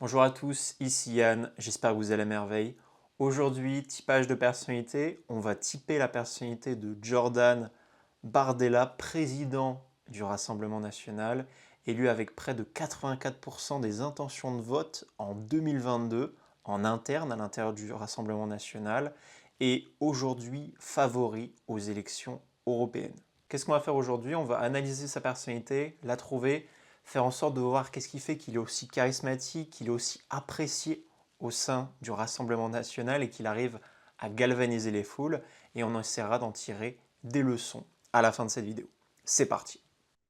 Bonjour à tous, ici Yann, j'espère que vous allez à merveille. Aujourd'hui, typage de personnalité, on va typer la personnalité de Jordan Bardella, président du Rassemblement national, élu avec près de 84% des intentions de vote en 2022, en interne à l'intérieur du Rassemblement national, et aujourd'hui favori aux élections européennes. Qu'est-ce qu'on va faire aujourd'hui? On va analyser sa personnalité, la trouver, faire en sorte de voir qu'est-ce qui fait qu'il est aussi charismatique, qu'il est aussi apprécié au sein du Rassemblement national et qu'il arrive à galvaniser les foules. Et on essaiera d'en tirer des leçons à la fin de cette vidéo. C'est parti.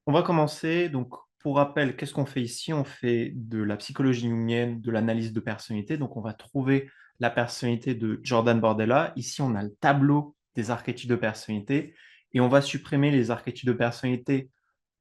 On va commencer. Donc, pour rappel, qu'est-ce qu'on fait ici? On fait de la psychologie jungienne, de l'analyse de personnalité. Donc, on va trouver la personnalité de Jordan Bardella. Ici, on a le tableau des archétypes de personnalité et on va supprimer les archétypes de personnalité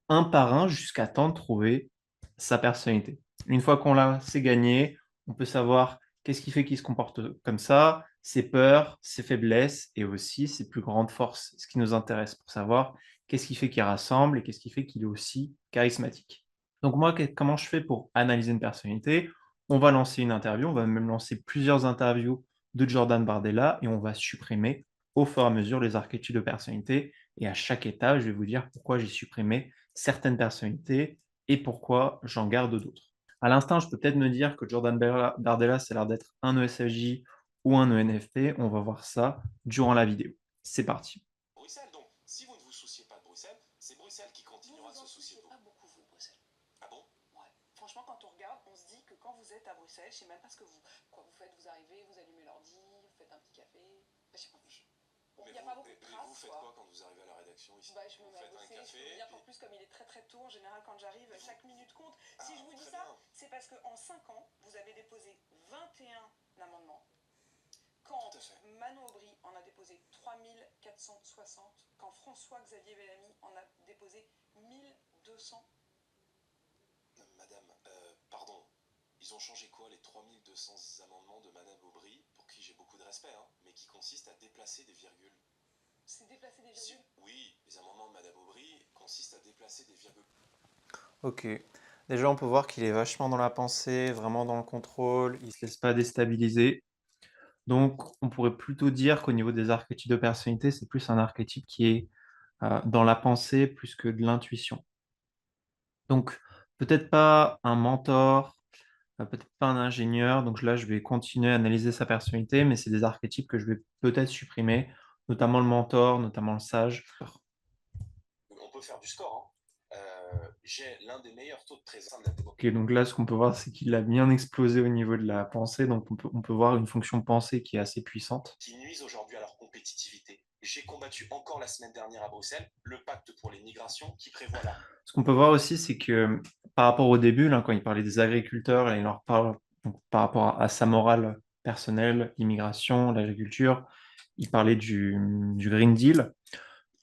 un par un jusqu'à temps de trouver sa personnalité. Une fois qu'on l'a, c'est gagné. On peut savoir qu'est-ce qui fait qu'il se comporte comme ça, ses peurs, ses faiblesses et aussi ses plus grandes forces. Ce qui nous intéresse pour savoir qu'est-ce qui fait qu'il rassemble et qu'est-ce qui fait qu'il est aussi charismatique. Donc moi, comment je fais pour analyser une personnalité? On va lancer une interview, on va même lancer plusieurs interviews de Jordan Bardella et on va supprimer au fur et à mesure les archétypes de personnalité. Et à chaque étape, je vais vous dire pourquoi j'ai supprimé certaines personnalités et pourquoi j'en garde d'autres. À l'instant, je peux peut-être me dire que Jordan Bardella, ça a l'air d'être un ESFJ ou un ENFP. On va voir ça durant la vidéo. C'est parti. Bruxelles. Donc, si vous ne vous souciez pas de Bruxelles, c'est Bruxelles qui continuera de se soucier de vous. Pas beaucoup, vous, de Bruxelles. Ah bon? Ouais. Franchement, quand on regarde, on se dit que quand vous êtes à Bruxelles, je sais même pas ce que quoi vous faites. Vous arrivez, vous allumez l'ordi, vous faites un petit café. Je sais pas. Il n'y a pas beaucoup de traces. Vous faites quoi quand vous arrivez à la rédaction ici? Je me Vous mets à faites un bosser. café Je peux vous dire puis... qu'en plus, comme il est très très tôt, en général, quand j'arrive, chaque minute compte. Si je vous dis très ça, bien. c'est parce qu'en 5 ans, vous avez déposé 21 amendements. Tout Quand à fait. Manon Aubry en a déposé 3460, quand François-Xavier Bellamy en a déposé 1200. Madame, pardon, ils ont changé quoi les 3200 amendements de Madame Aubry, pour qui j'ai beaucoup de respect, hein, mais qui consistent à déplacer des virgules? C'est déplacer des virgules? Oui, les amendements de Madame Aubry consistent à déplacer des virgules. Ok. Déjà, on peut voir qu'il est vachement dans la pensée, vraiment dans le contrôle. Il ne se laisse pas déstabiliser. Donc, on pourrait plutôt dire qu'au niveau des archétypes de personnalité, c'est plus un archétype qui est dans la pensée plus que de l'intuition. Donc, peut-être pas un mentor, peut-être pas un ingénieur. Donc là, je vais continuer à analyser sa personnalité, mais c'est des archétypes que je vais peut-être supprimer, notamment le mentor, notamment le sage. On peut faire du score, hein. J'ai l'un des meilleurs taux de présence de la démocratie. Ok, donc là, ce qu'on peut voir, c'est qu'il a bien explosé au niveau de la pensée. Donc, on peut voir une fonction pensée qui est assez puissante. Qui nuisent aujourd'hui à leur compétitivité. J'ai combattu encore la semaine dernière à Bruxelles le pacte pour les migrations qui prévoit là. Ce qu'on peut voir aussi, c'est que par rapport au début, là, quand il parlait des agriculteurs, là, il leur parle donc, par rapport à sa morale personnelle, l'immigration, l'agriculture, il parlait du Green Deal.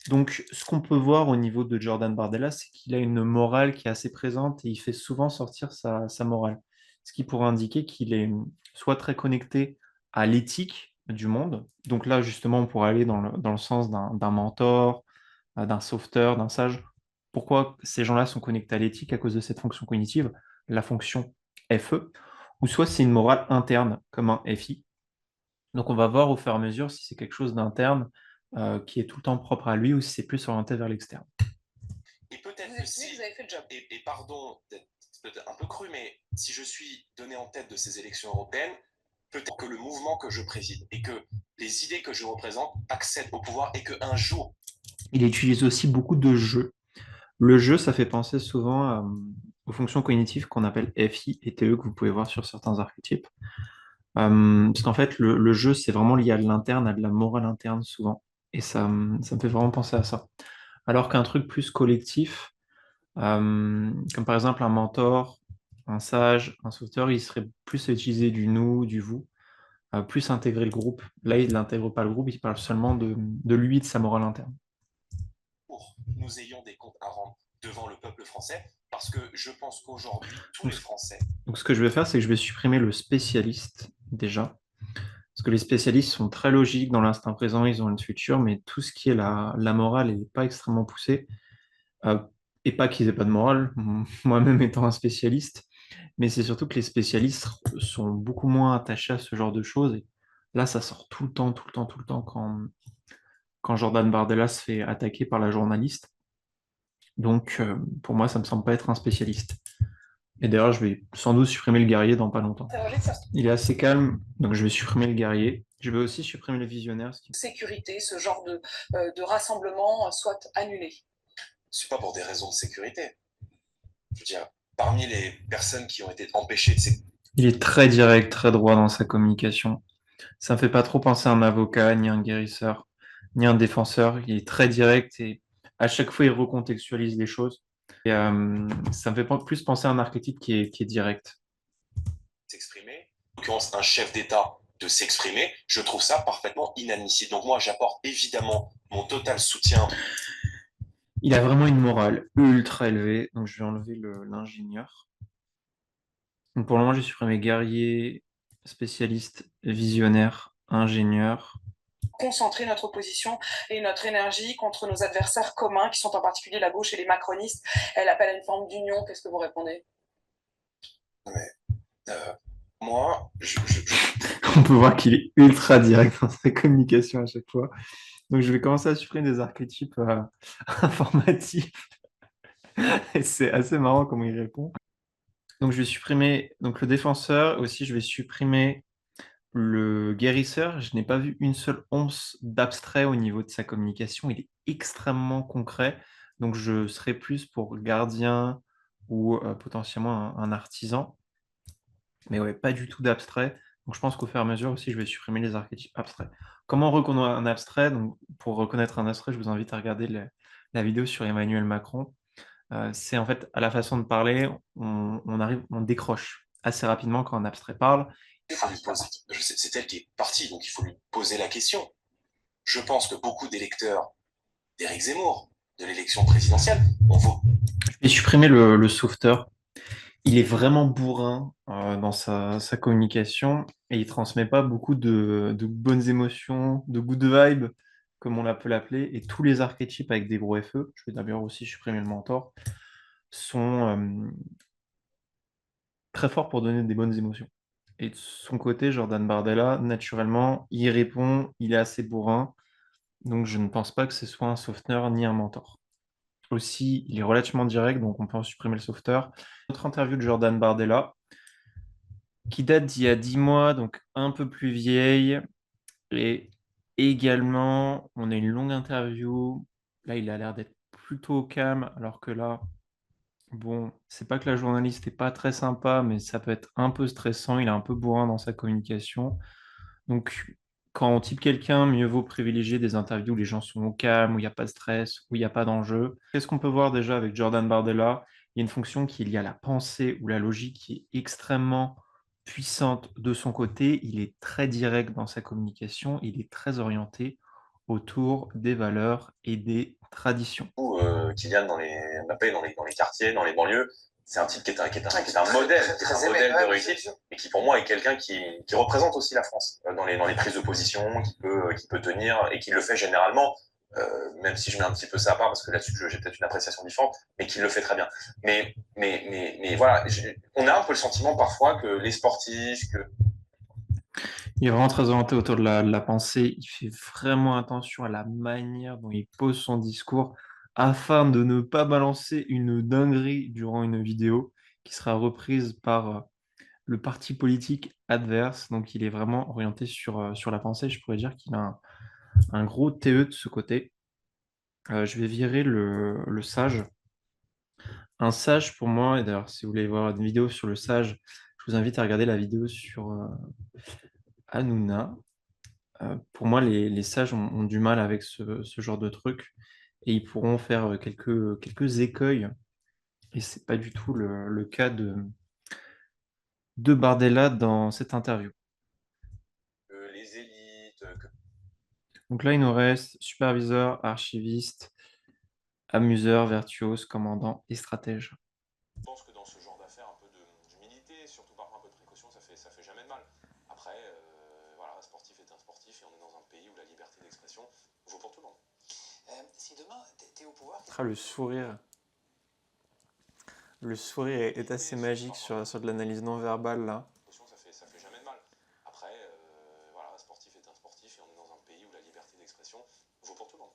Donc, ce qu'on peut voir au niveau de Jordan Bardella, c'est qu'il a une morale qui est assez présente et il fait souvent sortir sa morale. Ce qui pourrait indiquer qu'il est soit très connecté à l'éthique du monde. Donc là, justement, on pourrait aller dans le sens d'un mentor, d'un sauveteur, d'un sage. Pourquoi ces gens-là sont connectés à l'éthique à cause de cette fonction cognitive, la fonction FE, ou soit c'est une morale interne comme un FI. Donc on va voir au fur et à mesure si c'est quelque chose d'interne qui est tout le temps propre à lui ou si c'est plus orienté vers l'externe. Et peut-être Vous que estimez que si, vous avez fait le job. et pardon d'être peut-être un peu cru, mais si je suis donné en tête de ces élections européennes, peut-être que le mouvement que je préside et que les idées que je représente accèdent au pouvoir et qu'un jour... Il utilise aussi beaucoup de jeux. Le jeu, ça fait penser souvent aux fonctions cognitives qu'on appelle FI et TE que vous pouvez voir sur certains archétypes. Parce qu'en fait, le jeu, c'est vraiment lié à de l'interne, à de la morale interne souvent. Et ça me fait vraiment penser à ça. Alors qu'un truc plus collectif, comme par exemple un mentor, un sage, un sauveteur, il serait plus à utiliser du nous, du vous, plus intégrer le groupe. Là, il n'intègre pas le groupe, il parle seulement de lui, de sa morale interne. Nous ayons des comptes à rendre devant le peuple français, parce que je pense qu'aujourd'hui, tous Donc, les Français... donc, ce que je vais faire, c'est que je vais supprimer le spécialiste déjà. Parce que les spécialistes sont très logiques dans l'instant présent, ils ont une future, mais tout ce qui est la morale n'est pas extrêmement poussé. Euh, et pas qu'ils aient pas de morale, moi-même étant un spécialiste. Mais c'est surtout que les spécialistes sont beaucoup moins attachés à ce genre de choses. Et là, ça sort tout le temps, tout le temps, tout le temps quand Jordan Bardella se fait attaquer par la journaliste. Donc, pour moi, ça me semble pas être un spécialiste. Et d'ailleurs, je vais sans doute supprimer le guerrier dans pas longtemps. C'est vrai que ça se Il est assez calme, donc je vais supprimer le guerrier. Je vais aussi supprimer le visionnaire. sécurité, ce genre de rassemblement soit annulé. C'est pas pour des raisons de sécurité. Je veux dire, parmi les personnes qui ont été empêchées de s'exprimer, Il est très direct, très droit dans sa communication. Ça me fait pas trop penser à un avocat, ni un guérisseur, ni un défenseur. Il est très direct et à chaque fois, il recontextualise les choses. Et ça me fait plus penser à un archétype qui est direct. en l'occurrence un chef d'État, de s'exprimer, je trouve ça parfaitement inadmissible. Donc moi, j'apporte évidemment mon total soutien. Il a vraiment une morale ultra élevée, donc je vais enlever l'ingénieur. Donc pour le moment, j'ai supprimé guerrier, spécialiste, visionnaire, ingénieur. Concentrer notre opposition et notre énergie contre nos adversaires communs, qui sont en particulier la gauche et les macronistes. Elle appelle à une forme d'union. Qu'est-ce que vous répondez? Mais, moi, On peut voir qu'il est ultra direct dans sa communication à chaque fois. Donc je vais commencer à supprimer des archétypes informatifs. Et c'est assez marrant comment il répond. Donc je vais supprimer donc, le défenseur. Aussi, je vais supprimer le guérisseur. Je n'ai pas vu une seule once d'abstrait au niveau de sa communication. Il est extrêmement concret. Donc je serai plus pour gardien ou potentiellement un artisan. Mais ouais, pas du tout d'abstrait. Donc je pense qu'au fur et à mesure aussi, je vais supprimer les archétypes abstraits. Comment reconnaître un abstrait? Donc, pour reconnaître un abstrait, je vous invite à regarder la vidéo sur Emmanuel Macron. C'est en fait à la façon de parler, on décroche assez rapidement quand un abstrait parle. il faut lui poser, c'est elle qui est partie, donc il faut lui poser la question. Je pense que beaucoup d'électeurs d'Éric Zemmour, de l'élection présidentielle, on vaut. Je vais supprimer le sauveteur. Il est vraiment bourrin dans sa communication et il transmet pas beaucoup de bonnes émotions, de good vibes, comme on peut l'appeler. Et tous les archétypes avec des gros FE, je vais d'ailleurs aussi supprimer le mentor, sont très forts pour donner des bonnes émotions. Et de son côté, Jordan Bardella, naturellement, il répond, il est assez bourrin, donc je ne pense pas que ce soit un softener ni un mentor. Aussi, il est relativement direct, donc on peut en supprimer le sauveteur. Autre interview de Jordan Bardella, qui date d'il y a 10 mois, donc un peu plus vieille. Et également, on a une longue interview. Là, il a l'air d'être plutôt calme, alors que là, bon, c'est pas que la journaliste n'est pas très sympa, mais ça peut être un peu stressant. Il est un peu bourrin dans sa communication. Donc, quand on type quelqu'un, mieux vaut privilégier des interviews où les gens sont au calme, où il n'y a pas de stress, où il n'y a pas d'enjeu. Qu'est-ce qu'on peut voir déjà avec Jordan Bardella? Il y a une fonction qui est liée à la pensée ou la logique qui est extrêmement puissante de son côté. Il est très direct dans sa communication. Il est très orienté autour des valeurs et des traditions. Kylian dans les Mbappé dans les quartiers, dans les banlieues, c'est un type qui est un modèle, de réussite et qui pour moi est quelqu'un qui représente aussi la France dans les prises de position, qui peut tenir et qui le fait généralement, même si je mets un petit peu ça à part parce que là-dessus j'ai peut-être une appréciation différente, mais qui le fait très bien. Mais voilà, on a un peu le sentiment parfois que les sportifs, que Il est vraiment très orienté autour de la pensée. Il fait vraiment attention à la manière dont il pose son discours afin de ne pas balancer une dinguerie durant une vidéo qui sera reprise par le parti politique adverse. Donc il est vraiment orienté sur la pensée. Je pourrais dire qu'il a un gros TE de ce côté. Je vais virer le sage. Un sage pour moi, et d'ailleurs si vous voulez voir une vidéo sur le sage, je vous invite à regarder la vidéo sur Hanouna. Pour moi, les sages ont du mal avec ce genre de truc et ils pourront faire quelques écueils. Et c'est pas du tout le cas de Bardella dans cette interview. les élites, que Donc là, il nous reste superviseur, archiviste, amuseur, virtuose, commandant et stratège. je pense que dans ce genre d'affaires, un peu d'humilité, surtout parfois un peu de précaution, ça fait jamais de mal. Après, voilà, un sportif est un sportif et on est dans un pays où la liberté d'expression vaut pour tout le monde. Si demain, t'es au pouvoir... Ce sera le sourire Le sourire est assez magique sur de l'analyse non verbale là. Ça fait jamais de mal. Après, voilà, un sportif est un sportif et on est dans un pays où la liberté d'expression vaut pour tout le monde.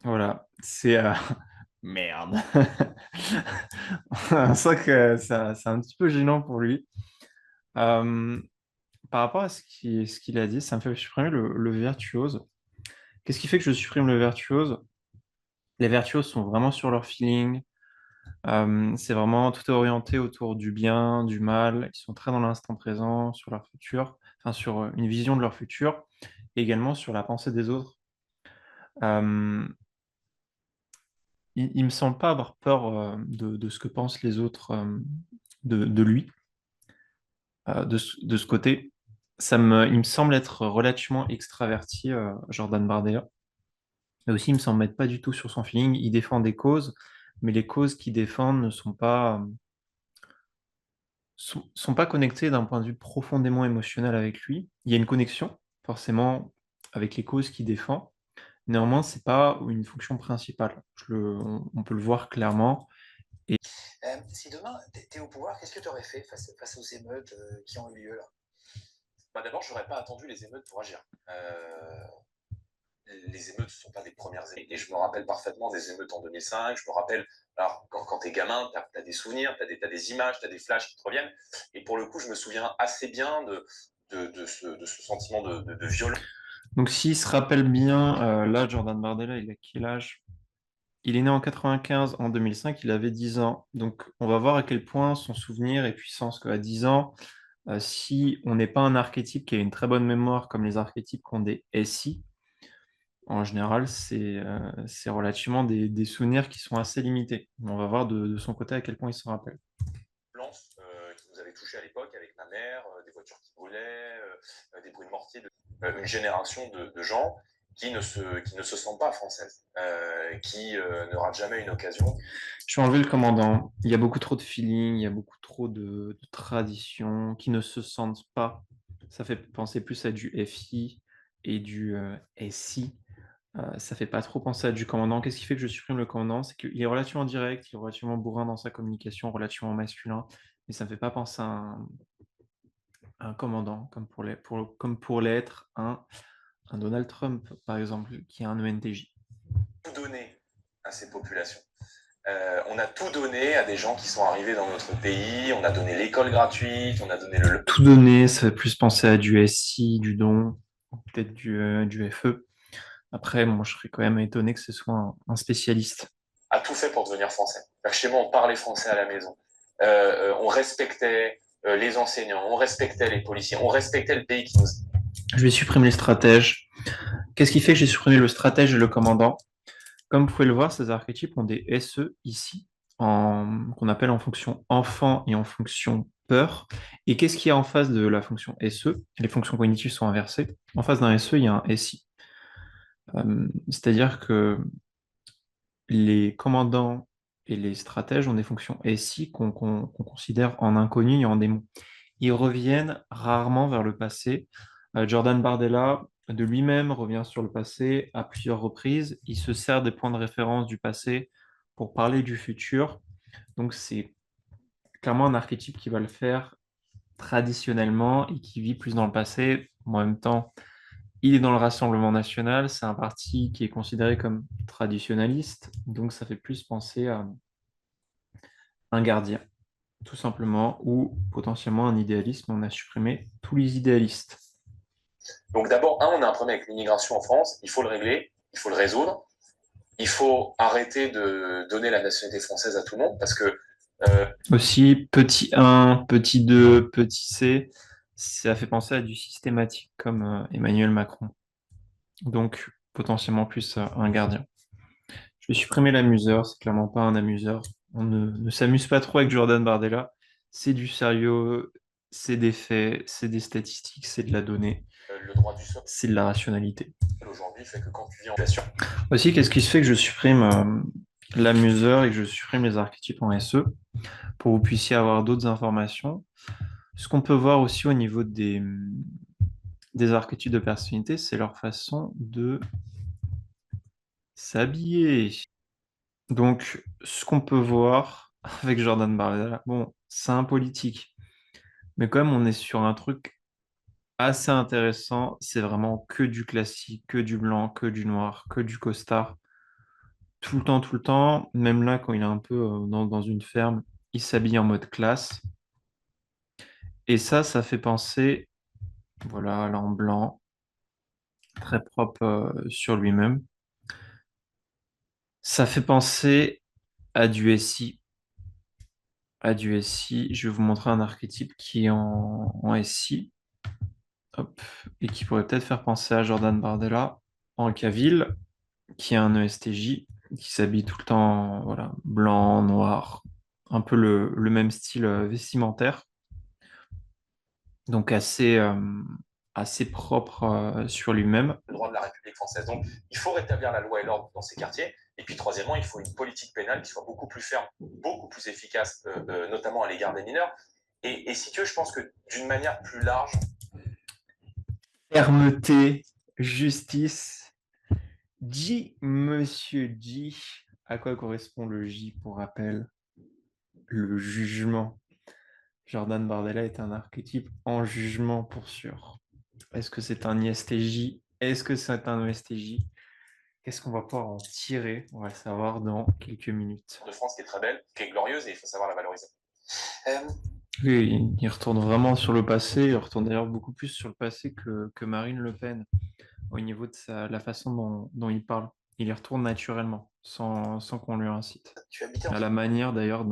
Voilà, c'est merde. C'est vrai que c'est un petit peu gênant pour lui. Euh, Par rapport à ce qu'il a dit, ça me fait supprimer le virtuose. Qu'est-ce qui fait que je supprime le virtuose? Les virtuoses sont vraiment sur leur feeling. C'est vraiment tout est orienté autour du bien, du mal. Ils sont très dans l'instant présent, sur leur futur, enfin sur une vision de leur futur, et également sur la pensée des autres. Euh, il me semble pas avoir peur de ce que pensent les autres de lui, de ce côté. Il me semble être relativement extraverti, Jordan Bardella. Et aussi, il me semble être pas du tout sur son feeling. Il défend des causes, mais les causes qu'il défend ne sont pas connectées d'un point de vue profondément émotionnel avec lui. Il y a une connexion, forcément, avec les causes qu'il défend. Néanmoins, c'est pas une fonction principale. On peut le voir clairement. Si demain, tu es au pouvoir, qu'est-ce que tu aurais fait face aux émeutes qui ont eu lieu là? Bah, d'abord, je n'aurais pas attendu les émeutes pour agir. Les émeutes ne sont pas des premières émeutes. Et je me rappelle parfaitement des émeutes en 2005. Je me rappelle, alors, quand tu es gamin, tu as des souvenirs, tu as des images, tu as des flashs qui te reviennent. Et pour le coup, je me souviens assez bien de ce sentiment de violence. Donc, s'il se rappelle bien, là, Jordan Bardella, il a quel âge? Il est né en 95, en 2005, il avait 10 ans. Donc, on va voir à quel point son souvenir est puissant. Parce qu'à 10 ans, si on n'est pas un archétype qui a une très bonne mémoire, comme les archétypes qui ont des SI, en général, c'est relativement des souvenirs qui sont assez limités. On va voir de son côté à quel point il se rappelle. Qui nous avait touché à l'époque avec ma mère, des voitures qui brûlaient, des bruits de mortier, une génération de gens qui ne se sentent pas françaises, qui ne ratent jamais une occasion. Je vais enlever le commandant. Il y a beaucoup trop de feeling, il y a beaucoup trop de traditions qui ne se sentent pas. Ça fait penser plus à du FI et du SI. Ça fait pas trop penser à du commandant. Qu'est-ce qui fait que je supprime le commandant? C'est qu'il est relativement direct, il est relativement bourrin dans sa communication, relativement masculin, mais ça me fait pas penser à un commandant, comme pour l'être un Donald Trump, par exemple, qui a un ENTJ. Tout donné à ces populations. On a tout donné à des gens qui sont arrivés dans notre pays, on a donné l'école gratuite, on a donné le... Tout donné, ça fait plus penser à du SI, du don, peut-être du FE. Après, moi, je serais quand même étonné que ce soit un spécialiste. A tout fait pour devenir français. Chez moi, on parlait français à la maison. On respectait les enseignants, on respectait les policiers, on respectait le pays qui nous... Je vais supprimer les stratèges. Qu'est-ce qui fait que j'ai supprimé le stratège et le commandant? Comme vous pouvez le voir, ces archétypes ont des SE ici, qu'on appelle en fonction enfant et en fonction peur. Et qu'est-ce qu'il y a en face de la fonction SE? Les fonctions cognitives sont inversées. En face d'un SE, il y a un SI. C'est-à-dire que les commandants et les stratèges ont des fonctions SI qu'on considère en inconnu et en démon. Ils reviennent rarement vers le passé. Jordan Bardella, de lui-même, revient sur le passé à plusieurs reprises. Il se sert des points de référence du passé pour parler du futur. Donc c'est clairement un archétype qui va le faire traditionnellement et qui vit plus dans le passé. En même temps, il est dans le Rassemblement national, c'est un parti qui est considéré comme traditionnaliste, donc ça fait plus penser à un gardien, tout simplement, ou potentiellement un idéaliste, mais on a supprimé tous les idéalistes. Donc d'abord, on a un problème avec l'immigration en France, il faut le régler, il faut le résoudre, il faut arrêter de donner la nationalité française à tout le monde, parce que... Aussi, petit 1, petit 2, petit C, ça fait penser à du systématique, comme Emmanuel Macron. Donc, potentiellement plus un gardien. Je vais supprimer l'amuseur, c'est clairement pas un amuseur. On ne s'amuse pas trop avec Jordan Bardella. C'est du sérieux, c'est des faits, c'est des statistiques, c'est de la donnée, le droit du sol c'est de la rationalité. aujourd'hui fait que quand tu vis en situation... Aussi, qu'est-ce qui se fait que je supprime l'amuseur et que je supprime les archétypes en SE pour que vous puissiez avoir d'autres informations? Ce qu'on peut voir aussi au niveau des archétypes de personnalité, c'est leur façon de s'habiller. Donc, ce qu'on peut voir, avec Jordan Bardella. Bon, c'est un politique, mais quand même, on est sur un truc assez intéressant. C'est vraiment que du classique, que du blanc, que du noir, que du costard. Tout le temps, tout le temps. Même là, quand il est un peu dans une ferme, il s'habille en mode classe. Et ça fait penser, voilà, là en blanc, très propre sur lui-même. Ça fait penser à du SI. À du SI. Je vais vous montrer un archétype qui est en SI. Hop. Et qui pourrait peut-être faire penser à Jordan Bardella en Cavill, qui est un ESTJ, qui s'habille tout le temps, voilà, blanc, noir, un peu le même style vestimentaire, donc assez propre sur lui-même. Le droit de la République française. Donc, il faut rétablir la loi et l'ordre dans ces quartiers. Et puis, troisièmement, il faut une politique pénale qui soit beaucoup plus ferme, beaucoup plus efficace, notamment à l'égard des mineurs. Et si tu veux, je pense que d'une manière plus large, Fermeté, justice. J, monsieur J. À quoi correspond le J pour rappel? Le jugement. Jordan Bardella est un archétype en jugement pour sûr. Est-ce que c'est un ISTJ? Est-ce que c'est un ESTJ? Qu'est-ce qu'on va pouvoir en tirer? On va le savoir dans quelques minutes. de France qui est très belle, qui est glorieuse, et il faut savoir la valoriser. Oui, il retourne vraiment sur le passé. Il retourne d'ailleurs beaucoup plus sur le passé que Marine Le Pen au niveau de la façon dont il parle. Il y retourne naturellement, sans qu'on lui incite. Tu habitais À la manière d'ailleurs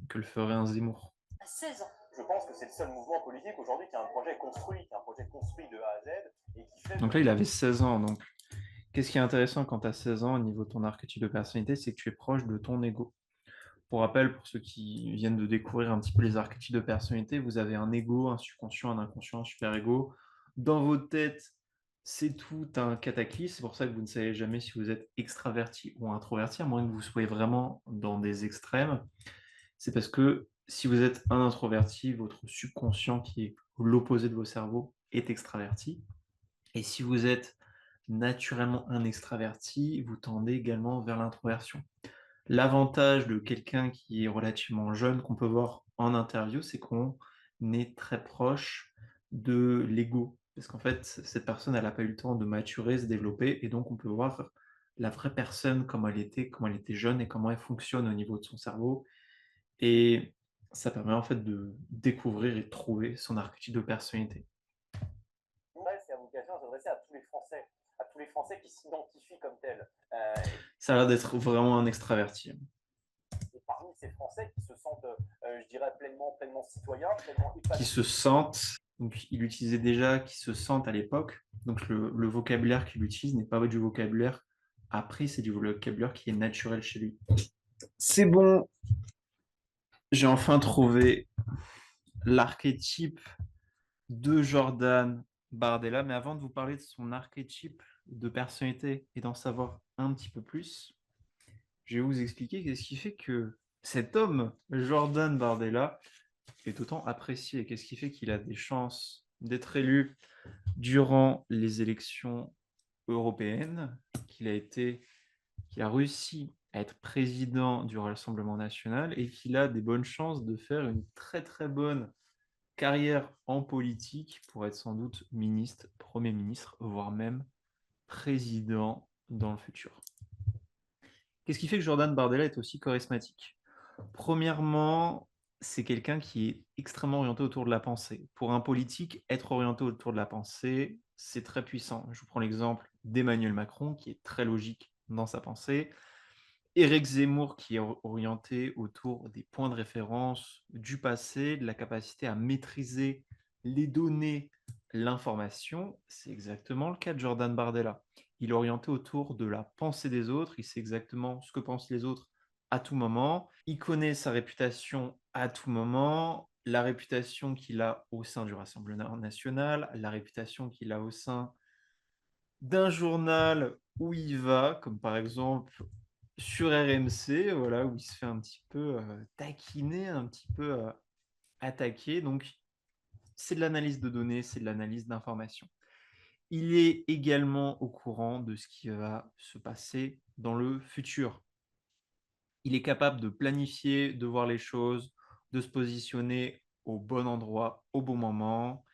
que le ferait un Zemmour. À 16 ans. Je pense que c'est le seul mouvement politique aujourd'hui qui a un projet construit, de A à Z, et qui fait... Donc là, il avait 16 ans. Donc, qu'est-ce qui est intéressant quand tu as 16 ans au niveau de ton archétype de personnalité, c'est que tu es proche de ton ego. Pour rappel, pour ceux qui viennent de découvrir un petit peu les archétypes de personnalité, vous avez un ego, un subconscient, un inconscient, un super-ego. Dans votre tête, c'est tout un cataclysme. C'est pour ça que vous ne savez jamais si vous êtes extraverti ou introverti, à moins que vous soyez vraiment dans des extrêmes. C'est parce que si vous êtes un introverti, votre subconscient, qui est l'opposé de vos cerveaux, est extraverti. Et si vous êtes naturellement un extraverti, vous tendez également vers l'introversion. L'avantage de quelqu'un qui est relativement jeune, qu'on peut voir en interview, c'est qu'on est très proche de l'ego. Parce qu'en fait, cette personne, elle n'a pas eu le temps de maturer, se développer, et donc on peut voir la vraie personne, comment elle était jeune et comment elle fonctionne au niveau de son cerveau. Et ça permet en fait de découvrir et de trouver son archétype de personnalité. C'est à vocation à s'adresser à tous les Français qui s'identifient comme tels. Ça a l'air d'être vraiment un extraverti. Et parmi ces Français qui se sentent, je dirais, pleinement citoyens, pleinement Qui épanouis. se sentent, donc il utilisait déjà qui se sentent à l'époque, donc le vocabulaire qu'il utilise n'est pas du vocabulaire appris, c'est du vocabulaire qui est naturel chez lui. C'est bon, j'ai enfin trouvé l'archétype de Jordan Bardella, mais avant de vous parler de son archétype de personnalité et d'en savoir un petit peu plus, je vais vous expliquer qu'est-ce qui fait que cet homme, Jordan Bardella, est autant apprécié. Qu'est-ce qui fait qu'il a des chances d'être élu durant les élections européennes, qu'il a réussi à être président du Rassemblement national et qu'il a des bonnes chances de faire une très très bonne carrière en politique pour être sans doute ministre, Premier ministre, voire même président dans le futur. Qu'est-ce qui fait que Jordan Bardella est aussi charismatique? Premièrement, c'est quelqu'un qui est extrêmement orienté autour de la pensée. Pour un politique, être orienté autour de la pensée, c'est très puissant. Je vous prends l'exemple d'Emmanuel Macron, qui est très logique dans sa pensée. Éric Zemmour, qui est orienté autour des points de référence du passé, de la capacité à maîtriser les données, l'information. C'est exactement le cas de Jordan Bardella. Il est orienté autour de la pensée des autres, il sait exactement ce que pensent les autres à tout moment, il connaît sa réputation à tout moment, la réputation qu'il a au sein du Rassemblement national, la réputation qu'il a au sein d'un journal où il va, comme par exemple sur RMC, voilà, où il se fait un petit peu taquiner, un petit peu attaquer. Donc, c'est de l'analyse de données, c'est de l'analyse d'informations. Il est également au courant de ce qui va se passer dans le futur. Il est capable de planifier, de voir les choses, de se positionner au bon endroit, au bon moment.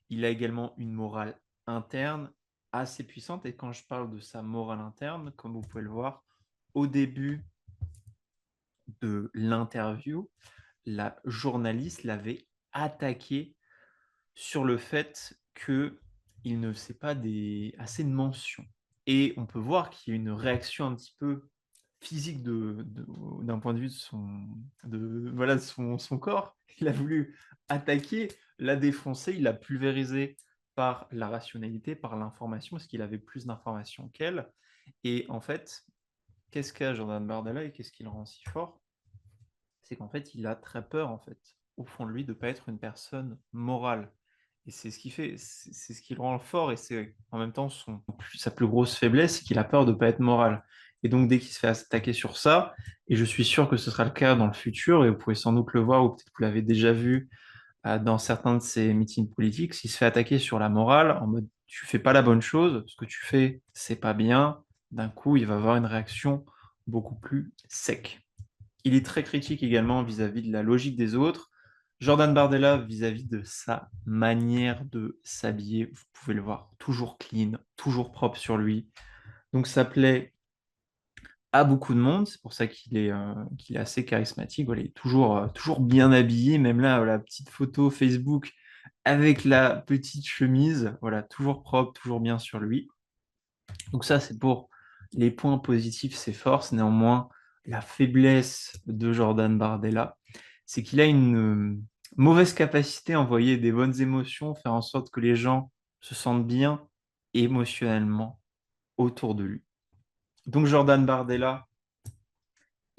Il a également une morale interne assez puissante et quand je parle de sa morale interne, comme vous pouvez le voir, au début de l'interview, la journaliste l'avait attaqué sur le fait qu'il ne faisait pas assez de mentions et on peut voir qu'il y a une réaction un petit peu physique d'un point de vue de son corps. Il a voulu attaquer, la défoncer, il l'a pulvérisé par la rationalité, par l'information, parce qu'il avait plus d'informations qu'elle. Et en fait, qu'est-ce qu'a Jordan Bardella et qu'est-ce qui le rend si fort? C'est qu'en fait, il a très peur, en fait, au fond de lui, de ne pas être une personne morale. Et c'est ce qui fait, c'est ce qui le rend fort, et c'est en même temps sa plus grosse faiblesse, c'est qu'il a peur de ne pas être moral. Et donc, dès qu'il se fait attaquer sur ça, et je suis sûr que ce sera le cas dans le futur, et vous pouvez sans doute le voir, ou peut-être que vous l'avez déjà vu dans certains de ses meetings politiques, s'il se fait attaquer sur la morale, en mode tu fais pas la bonne chose, ce que tu fais, c'est pas bien, d'un coup, il va avoir une réaction beaucoup plus sec. Il est très critique également vis-à-vis de la logique des autres. Jordan Bardella vis-à-vis de sa manière de s'habiller, vous pouvez le voir, toujours clean, toujours propre sur lui. Donc ça plaît à beaucoup de monde, c'est pour ça qu'il est assez charismatique. Voilà, il est toujours bien habillé, même là, la petite photo Facebook avec la petite chemise, voilà, toujours propre, toujours bien sur lui. Donc ça, c'est pour les points positifs, ses forces. Néanmoins, la faiblesse de Jordan Bardella, c'est qu'il a une mauvaise capacité à envoyer des bonnes émotions, faire en sorte que les gens se sentent bien émotionnellement autour de lui. Donc Jordan Bardella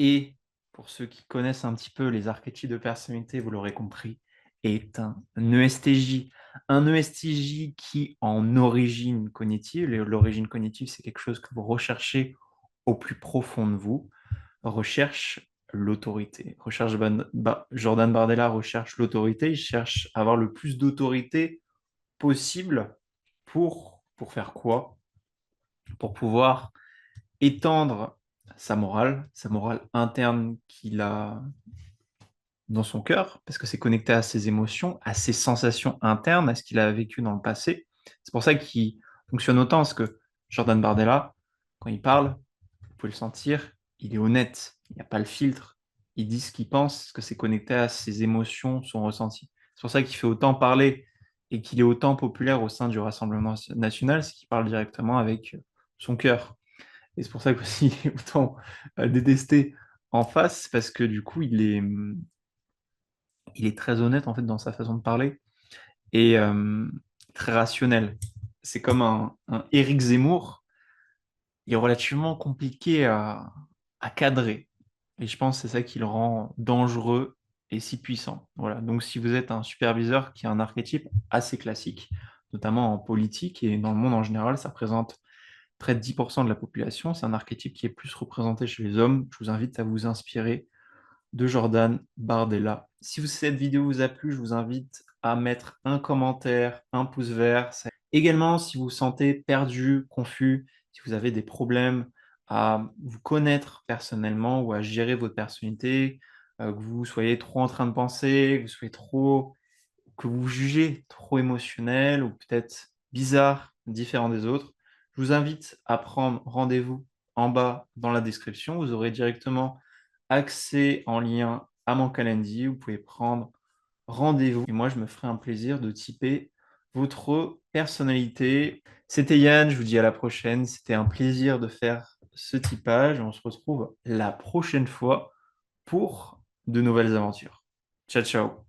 est, pour ceux qui connaissent un petit peu les archétypes de personnalité, vous l'aurez compris, est un ESTJ. Un ESTJ qui, en origine cognitive, l'origine cognitive, c'est quelque chose que vous recherchez au plus profond de vous, recherche l'autorité. Jordan Bardella recherche l'autorité, il cherche à avoir le plus d'autorité possible pour faire quoi? Pour pouvoir étendre sa morale interne qu'il a dans son cœur, parce que c'est connecté à ses émotions, à ses sensations internes, à ce qu'il a vécu dans le passé. C'est pour ça qu'il fonctionne autant, parce que Jordan Bardella, quand il parle, vous pouvez le sentir, il est honnête, il n'y a pas le filtre, il dit ce qu'il pense, parce que c'est connecté à ses émotions, son ressenti. C'est pour ça qu'il fait autant parler et qu'il est autant populaire au sein du Rassemblement national, c'est qu'il parle directement avec son cœur. Et c'est pour ça qu'il est autant détesté en face, parce que du coup, il est très honnête en fait dans sa façon de parler et très rationnel. C'est comme un Éric Zemmour, il est relativement compliqué à cadrer. Et je pense que c'est ça qui le rend dangereux et si puissant. Voilà. Donc si vous êtes un superviseur qui a un archétype assez classique, notamment en politique et dans le monde en général, ça représente près de 10% de la population. C'est un archétype qui est plus représenté chez les hommes. Je vous invite à vous inspirer de Jordan Bardella. Si cette vidéo vous a plu, je vous invite à mettre un commentaire, un pouce vert. Également, si vous vous sentez perdu, confus, si vous avez des problèmes à vous connaître personnellement ou à gérer votre personnalité, que vous soyez trop en train de penser, que vous jugez trop émotionnel ou peut-être bizarre, différent des autres, je vous invite à prendre rendez-vous en bas dans la description. Vous aurez directement accès en lien à mon calendrier. Vous pouvez prendre rendez-vous et moi, je me ferai un plaisir de typer votre personnalité. C'était Yann, je vous dis à la prochaine. C'était un plaisir de faire ce typage. On se retrouve la prochaine fois pour de nouvelles aventures. Ciao, ciao.